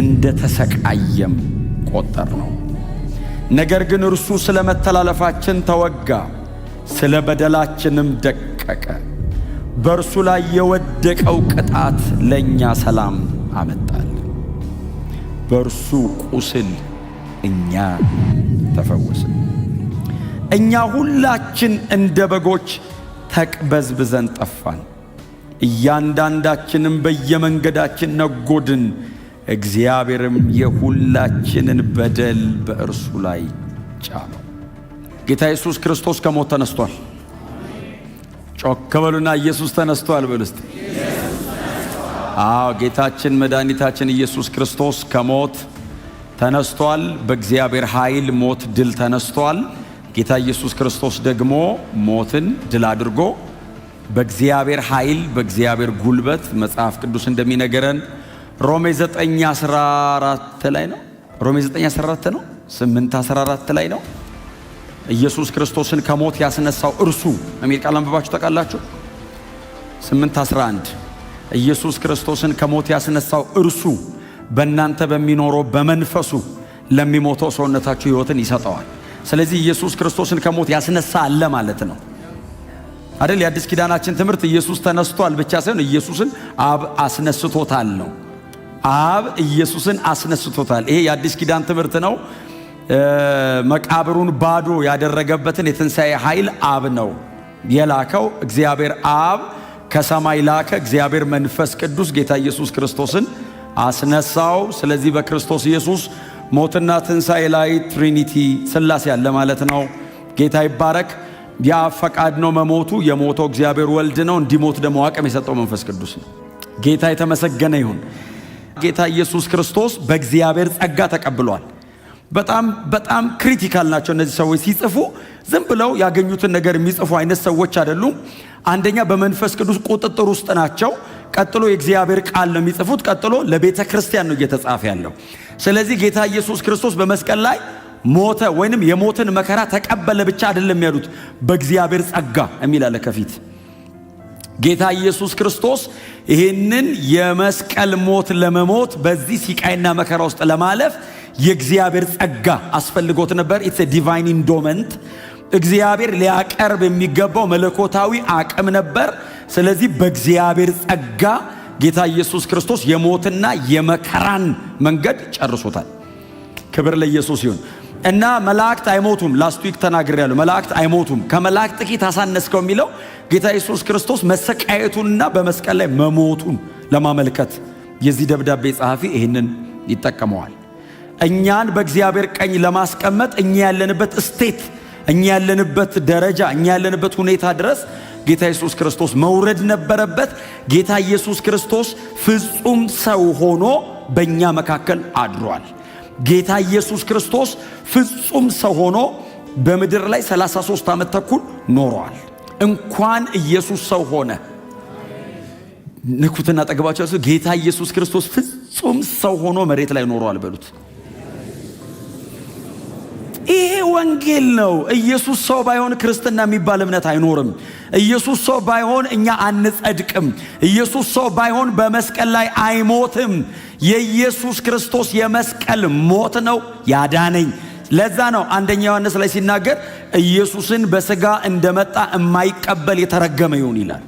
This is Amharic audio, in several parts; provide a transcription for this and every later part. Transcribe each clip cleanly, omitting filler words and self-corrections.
እንደ ተሰቃየም ቆጠርነው። ነገር ግን እርሱ ስለ መተላለፋችን ተወጋ፣ ስለ በደላችንም ደቀቀ። በእርሱ ላይ የወደቀው ቅጣት ለእኛ ሰላም አመጣል። በእርሱ ቁስል እኛ ተፈወስን። እኛ ሁላችን እንደ በጎች ተቅበዝብዘን ጠፋን፣ እያንዳንዳችንም በየመንገዳችን ነጎድን። እግዚአብሔርም የሁላችንን በደል በእርሱ ላይ ጫነው። ጌታ ኢየሱስ ክርስቶስ ከሞት ተነስቷል። ጮክ በሉና ኢየሱስ ተነስቷል በሉ እስቲ። ጌታችን መድኃኒታችን ኢየሱስ ክርስቶስ ከሞት ተነስቷል። በእግዚአብሔር ኃይል ሞት ድል ተነስቷል። ጌታ ኢየሱስ ክርስቶስ ደግሞ ሞትን ድል አድርጎ በእግዚአብሔር ኃይል በእግዚአብሔር ጉልበት መጽሐፍ ቅዱስ እንደሚነገረን ሮሜ 9:14 ላይ ነው። ሮሜ 9:14 ነው። 8:14 ላይ ነው። ኢየሱስ ክርስቶስን ከሞት ያስነሳው እርሱ የሚል ቃል አንብባችሁ ታውቃላችሁ? 8:11 ኢየሱስ ክርስቶስን ከሞት ያስነሳው እርሱ በእናንተ በሚኖረው በመንፈሱ ለሚሞተው ሰውነታችሁ ሕይወትን ይሰጠዋል። ስለዚህ ኢየሱስ ክርስቶስን ከሞት ያስነሳ አለ ማለት ነው አይደል? የአዲስ ኪዳናችን ትምህርት ኢየሱስ ተነስቷል ብቻ ሳይሆን ኢየሱስን አብ አስነስቶታል ነው። አብ ኢየሱስን አስነስቶታል። ይሄ የአዲስ ኪዳን ትምህርት ነው። መቃብሩን ባዶ ያደረገበትን የትንሣኤ ኃይል አብ ነው የላከው። እግዚአብሔር አብ ከሰማይ ላከ። እግዚአብሔር መንፈስ ቅዱስ ጌታ ኢየሱስ ክርስቶስን አስነሳው። ስለዚህ በክርስቶስ ኢየሱስ ሞትና ትንሣኤ ላይ ትሪኒቲ ሥላሴ ያለ ማለት ነው። ጌታ ይባረክ። የአብ ፈቃድ ነው መሞቱ። የሞተው እግዚአብሔር ወልድ ነው። እንዲሞት ደግሞ አቅም የሰጠው መንፈስ ቅዱስ ነው። ጌታ የተመሰገነ ይሁን። ጌታ ኢየሱስ ክርስቶስ በእግዚአብሔር ጸጋ ተቀብሏል። በጣም ክሪቲካል ናቸው እነዚህ ሰዎች ሲጽፉ። ዝም ብለው ያገኙትን ነገር የሚጽፉ አይነት ሰዎች አይደሉም። አንደኛ በመንፈስ ቅዱስ ቁጥጥር ውስጥ ናቸው። ቀጥሎ የእግዚአብሔር ቃል ነው የሚጽፉት። ቀጥሎ ለቤተ ክርስቲያን ነው እየተጻፈ ያለው። ስለዚህ ጌታ ኢየሱስ ክርስቶስ በመስቀል ላይ ሞተ ወይንም የሞትን መከራ ተቀበለ ብቻ አይደለም ያሉት፣ በእግዚአብሔር ጸጋ የሚል አለ ከፊት። ጌታ ኢየሱስ ክርስቶስ ይህንን የመስቀል ሞት ለመሞት በዚህ ሲቃይና መከራ ውስጥ ለማለፍ የእግዚአብሔር ጸጋ አስፈልጎት ነበር። ኢትስ ዲቫይን ኢንዶመንት። እግዚአብሔር ሊያቀርብ የሚገባው መለኮታዊ አቅም ነበር። ስለዚህ በእግዚአብሔር ጸጋ ጌታ ኢየሱስ ክርስቶስ የሞትና የመከራን መንገድ ጨርሶታል። ክብር ለኢየሱስ ይሁን። እና መላእክት አይሞቱም። ላስት ዊክ ተናግሬያለሁ። መላእክት አይሞቱም። ከመላእክት ጥቂት አሳነስከው የሚለው ጌታ ኢየሱስ ክርስቶስ መሰቃየቱንና በመስቀል ላይ መሞቱን ለማመልከት የዚህ ደብዳቤ ጸሐፊ ይህንን ይጠቀመዋል። እኛን በእግዚአብሔር ቀኝ ለማስቀመጥ እኛ ያለንበት ስቴት፣ እኛ ያለንበት ደረጃ፣ እኛ ያለንበት ሁኔታ ድረስ ጌታ ኢየሱስ ክርስቶስ መውረድ ነበረበት። ጌታ ኢየሱስ ክርስቶስ ፍጹም ሰው ሆኖ በእኛ መካከል አድሯል። ጌታ ኢየሱስ ክርስቶስ ፍጹም ሰው ሆኖ በምድር ላይ 33 ዓመት ተኩል ኖሯል። እንኳን ኢየሱስ ሰው ሆነ። ንኩትና ጠግባቸው ጌታ ኢየሱስ ክርስቶስ ፍጹም ሰው ሆኖ መሬት ላይ ኖሯል በሉት። ይሄ ወንጌል ነው። ኢየሱስ ሰው ባይሆን ክርስትና የሚባል እምነት አይኖርም። ኢየሱስ ሰው ባይሆን እኛ አንጸድቅም። ኢየሱስ ሰው ባይሆን በመስቀል ላይ አይሞትም። የኢየሱስ ክርስቶስ የመስቀል ሞት ነው ያዳነኝ። ለዛ ነው አንደኛ ዮሐንስ ላይ ሲናገር ኢየሱስን በሥጋ እንደመጣ የማይቀበል የተረገመ ይሁን ይላል።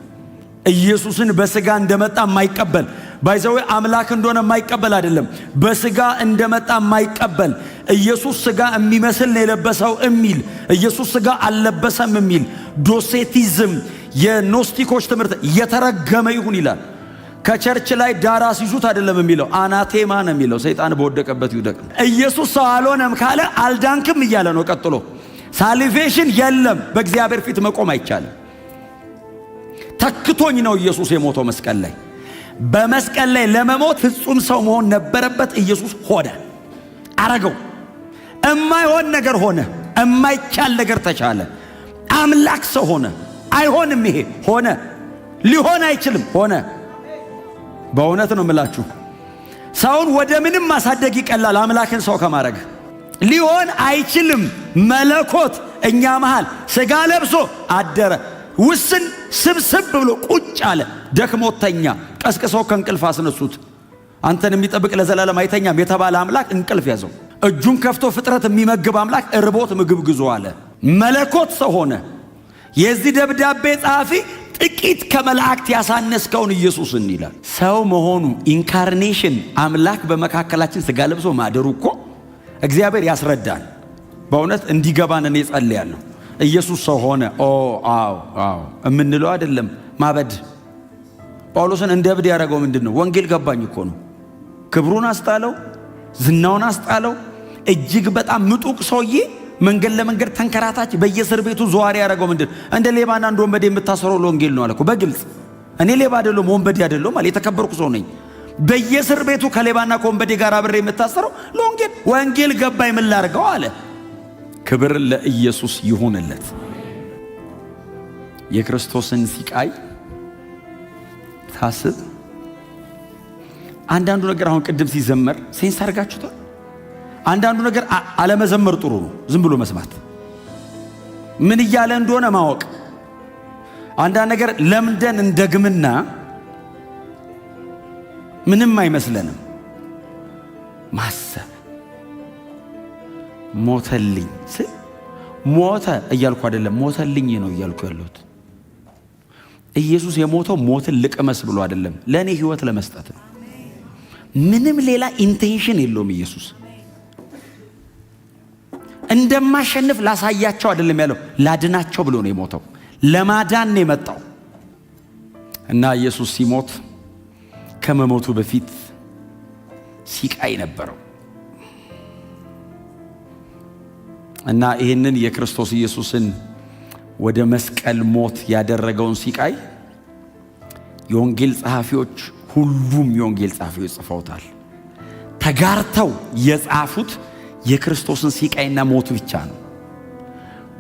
ኢየሱስን በሥጋ እንደመጣ የማይቀበል ባይዘው አምላክ እንደሆነ የማይቀበል አይደለም። በሥጋ እንደመጣ የማይቀበል ኢየሱስ ሥጋ የሚመስል ነው የለበሰው የሚል ኢየሱስ ሥጋ አልለበሰም የሚል ዶሴቲዝም የኖስቲኮች ትምህርት የተረገመ ይሁን ይላል። ከቸርች ላይ ዳራ ሲዙት አይደለም የሚለው አናቴማ ነው የሚለው። ሰይጣን በወደቀበት ይውደቅ። ኢየሱስ ሰው አልሆነም ካለ አልዳንክም እያለ ነው። ቀጥሎ ሳልቬሽን የለም። በእግዚአብሔር ፊት መቆም አይቻልም። ተክቶኝ ነው ኢየሱስ የሞተው መስቀል ላይ። በመስቀል ላይ ለመሞት ፍጹም ሰው መሆን ነበረበት። ኢየሱስ ሆነ፣ አረገው። እማይሆን ነገር ሆነ፣ እማይቻል ነገር ተቻለ። አምላክ ሰው ሆነ። አይሆንም፣ ይሄ ሆነ። ሊሆን አይችልም፣ ሆነ። በእውነት ነው የምላችሁ። ሰውን ወደ ምንም ማሳደግ ይቀላል አምላክን ሰው ከማድረግ። ሊሆን አይችልም። መለኮት እኛ መሃል ሥጋ ለብሶ አደረ። ውስን ስብስብ ብሎ ቁጭ አለ። ደክሞተኛ ቀስቅሰው ከእንቅልፍ አስነሱት። አንተን የሚጠብቅ ለዘላለም አይተኛም የተባለ አምላክ እንቅልፍ ያዘው። እጁን ከፍቶ ፍጥረት የሚመግብ አምላክ እርቦት ምግብ ግዙ አለ። መለኮት ሰው ሆነ። የዚህ ደብዳቤ ጸሐፊ ጥቂት ከመላእክት ያሳነስከውን ኢየሱስን ይላል። ሰው መሆኑ ኢንካርኔሽን፣ አምላክ በመካከላችን ሥጋ ለብሶ ማደሩ እኮ እግዚአብሔር ያስረዳል። በእውነት እንዲገባን እኔ ጸልያለሁ። ኢየሱስ ሰው ሆነ። አዎ እምንለው አይደለም ማበድ። ጳውሎስን እንደ እብድ ያደረገው ምንድን ነው? ወንጌል ገባኝ እኮ ነው። ክብሩን አስጣለው፣ ዝናውን አስጣለው። እጅግ በጣም ምጡቅ ሰውዬ መንገድ ለመንገድ ተንከራታች በየእስር ቤቱ ዘዋሪ ያደረገው ምንድን? እንደ ሌባና እንደ ወንበዴ የምታሰረው ለወንጌል ነው አለ እኮ በግልጽ። እኔ ሌባ አይደለሁም ወንበዴ አይደለሁም አለ። የተከበርኩ ሰው ነኝ። በየእስር ቤቱ ከሌባና ከወንበዴ ጋር አብሬ የምታሰረው ለወንጌል። ወንጌል ገባኝ ምን ላድርገው አለ። ክብር ለኢየሱስ ይሁንለት። የክርስቶስን ሲቃይ ታስብ። አንዳንዱ ነገር አሁን ቅድም ሲዘመር ሴንስ አድርጋችሁታል። አንዳንዱ ነገር አለመዘመር ጥሩ ነው፣ ዝም ብሎ መስማት፣ ምን እያለ እንደሆነ ማወቅ። አንዳንድ ነገር ለምደን እንደግምና ምንም አይመስለንም። ማሰብ ሞተልኝ ስል ሞተ እያልኩ አይደለም፣ ሞተልኝ ነው እያልኩ ያለሁት። ኢየሱስ የሞተው ሞትን ልቅመስ ብሎ አይደለም፣ ለእኔ ሕይወት ለመስጠት ነው። ምንም ሌላ ኢንቴንሽን የለውም። ኢየሱስ እንደማሸንፍ ላሳያቸው አይደለም ያለው፣ ላድናቸው ብሎ ነው የሞተው። ለማዳን ነው የመጣው። እና ኢየሱስ ሲሞት ከመሞቱ በፊት ሲቃይ ነበረው። እና ይህንን የክርስቶስ ኢየሱስን ወደ መስቀል ሞት ያደረገውን ሲቃይ የወንጌል ጸሐፊዎች፣ ሁሉም የወንጌል ጸሐፊዎች ጽፈውታል። ተጋርተው የጻፉት የክርስቶስን ሲቃይና ሞት ብቻ ነው።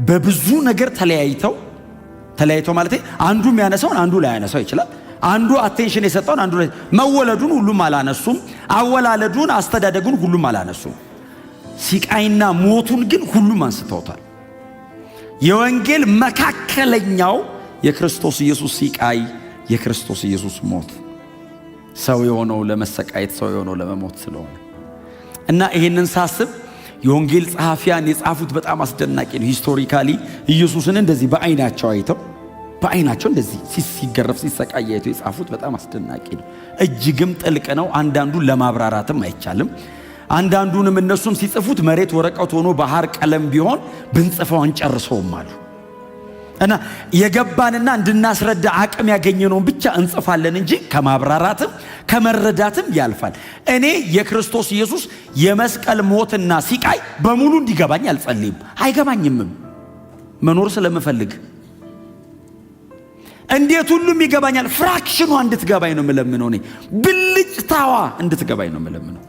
በብዙ ነገር ተለያይተው ማለት አንዱ የሚያነሳውን አንዱ ላይ ያነሳው ይችላል። አንዱ አቴንሽን የሰጠውን አንዱ ላይ፣ መወለዱን ሁሉም አላነሱም። አወላለዱን፣ አስተዳደጉን ሁሉም አላነሱም። ሲቃይና ሞቱን ግን ሁሉም አንስተውታል። የወንጌል መካከለኛው የክርስቶስ ኢየሱስ ሲቃይ፣ የክርስቶስ ኢየሱስ ሞት፣ ሰው የሆነው ለመሰቃየት፣ ሰው የሆነው ለመሞት ስለሆነ እና ይሄንን ሳስብ የወንጌል ጸሐፊያን የጻፉት በጣም አስደናቂ ነው። ሂስቶሪካሊ ኢየሱስን እንደዚህ በአይናቸው አይተው በአይናቸው እንደዚህ ሲገረፍ ሲሰቃይ አይተው የጻፉት በጣም አስደናቂ ነው። እጅግም ጥልቅ ነው። አንዳንዱን ለማብራራትም አይቻልም። አንዳንዱንም እነሱም ሲጽፉት መሬት ወረቀት ሆኖ ባህር ቀለም ቢሆን ብንጽፈው አንጨርሰውም አሉ እና የገባንና እንድናስረዳ አቅም ያገኘነውን ብቻ እንጽፋለን እንጂ ከማብራራትም ከመረዳትም ያልፋል። እኔ የክርስቶስ ኢየሱስ የመስቀል ሞትና ሲቃይ በሙሉ እንዲገባኝ አልጸልይም፣ አይገባኝምም። መኖር ስለምፈልግ እንዴት ሁሉም ይገባኛል፣ ፍራክሽኗ እንድትገባኝ ነው የምለምነው። እኔ ብልጭታዋ እንድትገባኝ ነው የምለምነው።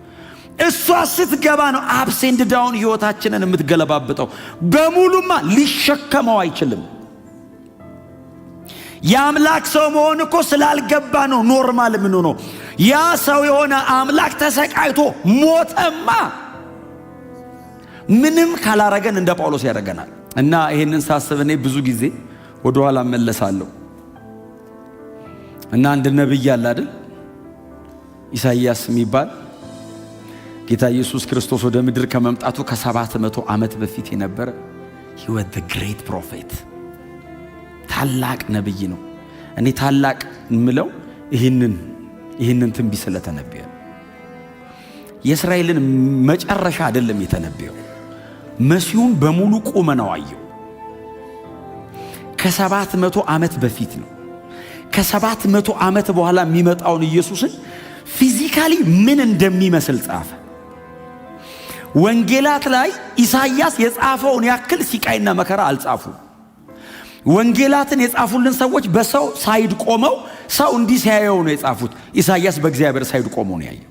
እሷ ስትገባ ነው አፕስ ኤንድ ዳውን ህይወታችንን የምትገለባብጠው። በሙሉማ ሊሸከመው አይችልም። የአምላክ ሰው መሆን እኮ ስላልገባ ነው ኖርማል ምን ሆኖ። ያ ሰው የሆነ አምላክ ተሰቃይቶ ሞተማ ምንም ካላረገን እንደ ጳውሎስ ያደርገናል። እና ይሄንን ሳስብ እኔ ብዙ ጊዜ ወደ ኋላ መለሳለሁ እና አንድ ነብይ አለ አይደል፣ ኢሳይያስ የሚባል ጌታ ኢየሱስ ክርስቶስ ወደ ምድር ከመምጣቱ ከ700 ዓመት በፊት የነበረ he was the great prophet። ታላቅ ነብይ ነው። እኔ ታላቅ ምለው ይህንን ትንቢት ስለተነበየ የእስራኤልን መጨረሻ አይደለም የተነበየው፣ መሲሁን በሙሉ ቁመናው አየው። ከ700 ዓመት በፊት ነው። ከ700 ዓመት በኋላ የሚመጣውን ኢየሱስን ፊዚካሊ ምን እንደሚመስል ጻፈ። ወንጌላት ላይ ኢሳይያስ የጻፈውን ያክል ሲቃይና መከራ አልጻፉም። ወንጌላትን የጻፉልን ሰዎች በሰው ሳይድ ቆመው ሰው እንዲህ ሲያየው ነው የጻፉት። ኢሳይያስ በእግዚአብሔር ሳይድ ቆሞ ነው ያየው።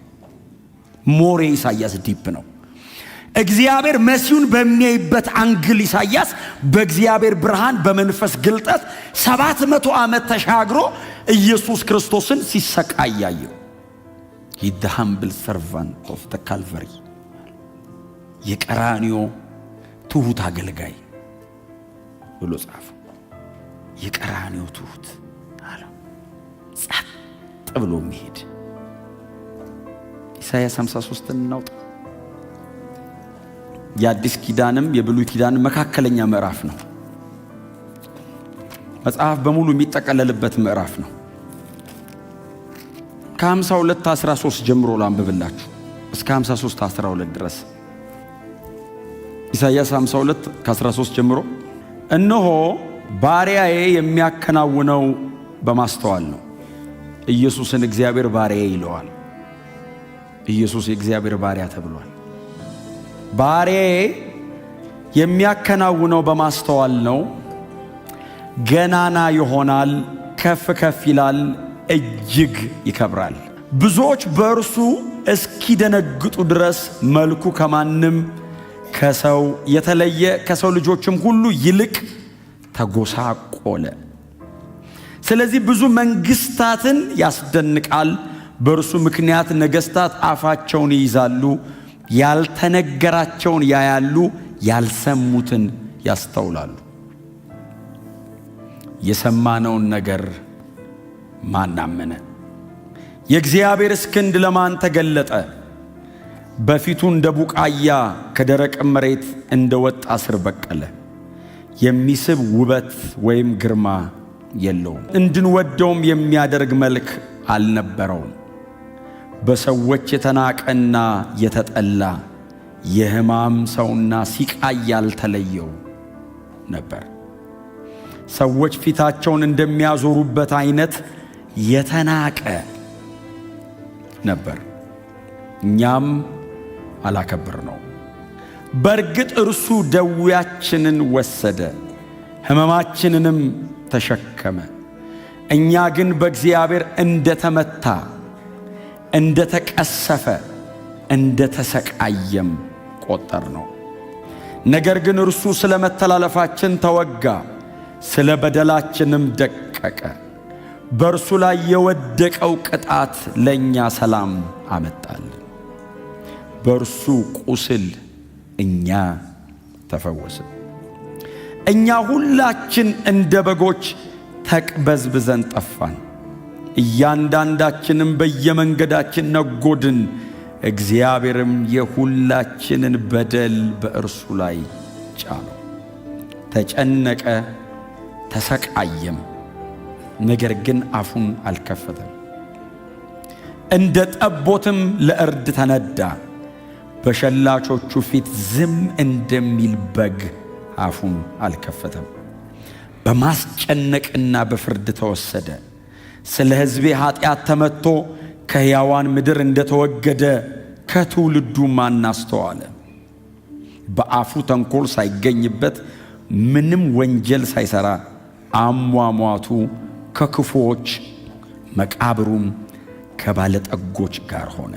ሞሬ ኢሳይያስ ዲፕ ነው። እግዚአብሔር መሲሁን በሚያይበት አንግል ኢሳይያስ በእግዚአብሔር ብርሃን በመንፈስ ግልጠት 700 ዓመት ተሻግሮ ኢየሱስ ክርስቶስን ሲሰቃይ ያየው። he the humble servant of the Calvary፣ የቀራንዮ ትሁት አገልጋይ ብሎ ጻፈ። የቀራንዮ ትሁት አለ፣ ጸጥ ብሎ የሚሄድ ኢሳይያስ 53 እናውጣ። የአዲስ ኪዳንም የብሉይ ኪዳን መካከለኛ ምዕራፍ ነው። መጽሐፍ በሙሉ የሚጠቀለልበት ምዕራፍ ነው። ከ52:13 ጀምሮ ላንብብላችሁ እስከ 53:12 ድረስ። ኢሳይያስ 52:13 ጀምሮ እነሆ ባሪያዬ የሚያከናውነው በማስተዋል ነው። ኢየሱስን እግዚአብሔር ባሪያዬ ይለዋል። ኢየሱስ የእግዚአብሔር ባሪያ ተብሏል። ባሪያዬ የሚያከናውነው በማስተዋል ነው። ገናና ይሆናል፣ ከፍ ከፍ ይላል፣ እጅግ ይከብራል። ብዙዎች በእርሱ እስኪደነግጡ ድረስ መልኩ ከማንም ከሰው የተለየ ከሰው ልጆችም ሁሉ ይልቅ ተጎሳቆለ። ስለዚህ ብዙ መንግስታትን ያስደንቃል። በእርሱ ምክንያት ነገስታት አፋቸውን ይይዛሉ። ያልተነገራቸውን ያያሉ፣ ያልሰሙትን ያስተውላሉ። የሰማነውን ነገር ማን አመነ? የእግዚአብሔርስ ክንድ ለማን ተገለጠ? በፊቱ እንደ ቡቃያ ከደረቅ መሬት እንደ ወጣ ሥር በቀለ። የሚስብ ውበት ወይም ግርማ የለውም፣ እንድንወደውም የሚያደርግ መልክ አልነበረውም። በሰዎች የተናቀና የተጠላ የሕማም ሰውና ሲቃይ ያልተለየው ነበር። ሰዎች ፊታቸውን እንደሚያዞሩበት አይነት የተናቀ ነበር፣ እኛም አላከበርነው። በእርግጥ እርሱ ደዌያችንን ወሰደ፣ ሕመማችንንም ተሸከመ። እኛ ግን በእግዚአብሔር እንደተመታ፣ እንደተቀሰፈ፣ እንደተሰቃየም ቆጠርነው። ነገር ግን እርሱ ስለ መተላለፋችን ተወጋ፣ ስለ በደላችንም ደቀቀ። በእርሱ ላይ የወደቀው ቅጣት ለእኛ ሰላም አመጣልን። በእርሱ ቁስል እኛ ተፈወስን። እኛ ሁላችን እንደ በጎች ተቅበዝብዘን ጠፋን፣ እያንዳንዳችንም በየመንገዳችን ነጎድን። እግዚአብሔርም የሁላችንን በደል በእርሱ ላይ ጫነው። ተጨነቀ፣ ተሰቃየም፣ ነገር ግን አፉን አልከፈተም። እንደ ጠቦትም ለእርድ ተነዳ፣ በሸላቾቹ ፊት ዝም እንደሚል በግ አፉን አልከፈተም። በማስጨነቅና በፍርድ ተወሰደ። ስለ ሕዝቤ ኃጢአት ተመትቶ ከሕያዋን ምድር እንደተወገደ ከትውልዱ ማን አስተዋለ? በአፉ ተንኮል ሳይገኝበት ምንም ወንጀል ሳይሠራ አሟሟቱ ከክፉዎች መቃብሩም ከባለጠጎች ጋር ሆነ።